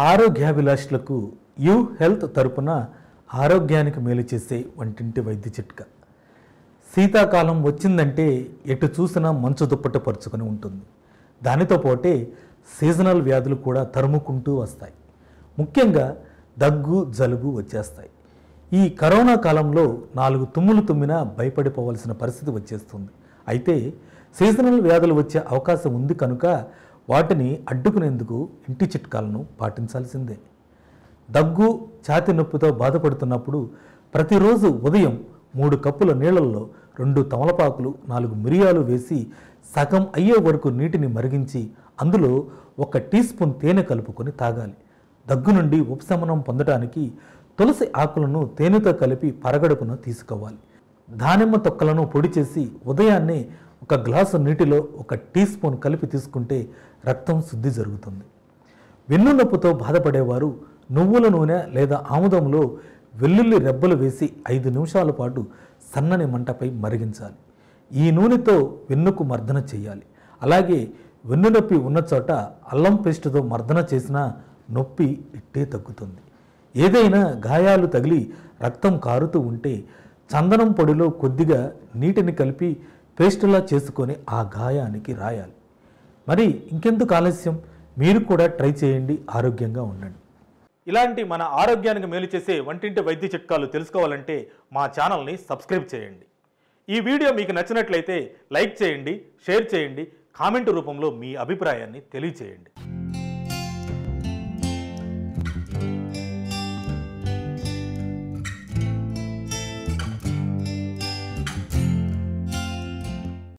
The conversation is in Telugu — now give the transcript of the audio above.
ఆరోగ్యాభిలాషులకు యూ హెల్త్ తరపున ఆరోగ్యానికి మేలు చేసే వంటింటి వైద్య చిట్కా. శీతాకాలం వచ్చిందంటే ఎటు చూసినా మంచు దుప్పటి పరుచుకొని ఉంటుంది. దానితో పాటే సీజనల్ వ్యాధులు కూడా తరుముకుంటూ వస్తాయి. ముఖ్యంగా దగ్గు, జలుబు వచ్చేస్తాయి. ఈ కరోనా కాలంలో 4 తుమ్ములు తుమ్మినా భయపడిపోవలసిన పరిస్థితి వచ్చేస్తుంది. అయితే సీజనల్ వ్యాధులు వచ్చే అవకాశం ఉంది కనుక వాటిని అడ్డుకునేందుకు ఇంటి చిట్కాలను పాటించాల్సిందే. దగ్గు, ఛాతీ నొప్పితో బాధపడుతున్నప్పుడు ప్రతిరోజు ఉదయం 3 కప్పుల నీళ్ళల్లో 2 తమలపాకులు, 4 మిరియాలు వేసి సగం అయ్యే వరకు నీటిని మరిగించి అందులో 1 టీ స్పూన్ తేనె కలుపుకొని తాగాలి. దగ్గు నుండి ఉపశమనం పొందడానికి తులసి ఆకులను తేనెతో కలిపి పరగడుపున తీసుకోవాలి. దానిమ్మ తొక్కలను పొడి చేసి ఉదయాన్నే 1 గ్లాసు నీటిలో 1 టీ స్పూన్ కలిపి తీసుకుంటే రక్తం శుద్ధి జరుగుతుంది. వెన్ను నొప్పితో బాధపడేవారు నువ్వుల నూనె లేదా ఆముదంలో వెల్లుల్లి రెబ్బలు వేసి 5 నిమిషాల పాటు సన్నని మంటపై మరిగించాలి. ఈ నూనెతో వెన్నుకు మర్దన చేయాలి. అలాగే వెన్ను నొప్పి ఉన్న చోట అల్లం పేస్టుతో మర్దన చేసినా నొప్పి ఇట్టే తగ్గుతుంది. ఏదైనా గాయాలు తగిలి రక్తం కారుతూ ఉంటే చందనం పొడిలో కొద్దిగా నీటిని కలిపి పేస్టులా చేసుకొని ఆ గాయానికి రాయాలి. మరి ఇంకెందుకు ఆలస్యం, మీరు కూడా ట్రై చేయండి, ఆరోగ్యంగా ఉండండి. ఇలాంటి మన ఆరోగ్యానికి మేలు చేసే వంటింటి వైద్య చిట్కాలు తెలుసుకోవాలంటే మా ఛానల్ని సబ్స్క్రైబ్ చేయండి. ఈ వీడియో మీకు నచ్చినట్లయితే లైక్ చేయండి, షేర్ చేయండి, కామెంట్ రూపంలో మీ అభిప్రాయాన్ని తెలియచేయండి.